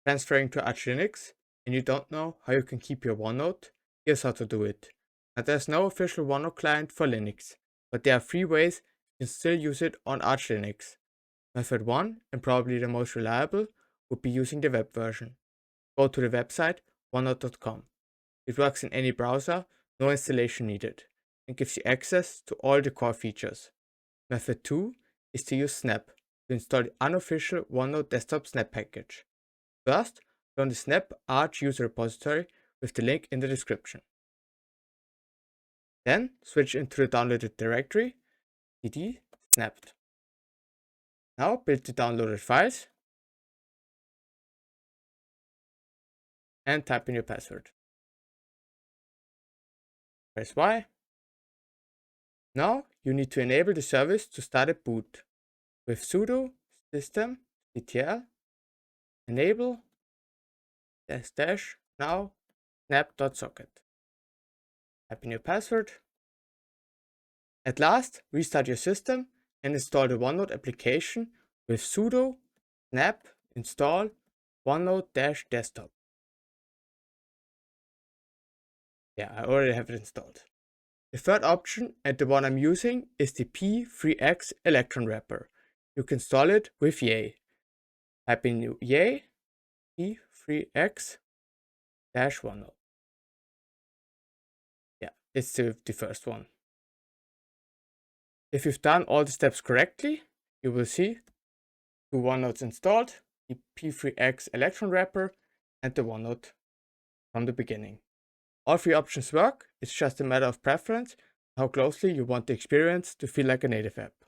transferring to Arch Linux and you don't know how you can keep your OneNote, here's how to do it. Now there's no official OneNote client for Linux, but there are 3 ways you can still use it on Arch Linux. Method 1, and probably the most reliable, would be using the web version. Go to the website onenote.com. It works in any browser, no installation needed, and gives you access to all the core features. Method 2 is to use Snap to install the unofficial OneNote desktop Snap package. First, run the Snap Arch user repository with the link in the description. Then switch into the downloaded directory, cd snapped. Now build the downloaded files and type in your password. Press Y. Now you need to enable the service to start a boot with sudo systemctl enable -- now snap.socket. Type in your password. At last, restart your system and install the OneNote application with sudo snap install OneNote-desktop. Yeah, I already have it installed. The third option, and the one I'm using, is the P3X Electron wrapper. You can install it with yay. Type in yay P3X -OneNote. Yeah, it's the first one. If you've done all the steps correctly, you will see 2 OneNotes installed, the P3X Electron wrapper, and the OneNote from the beginning. All 3 options work, it's just a matter of preference, how closely you want the experience to feel like a native app.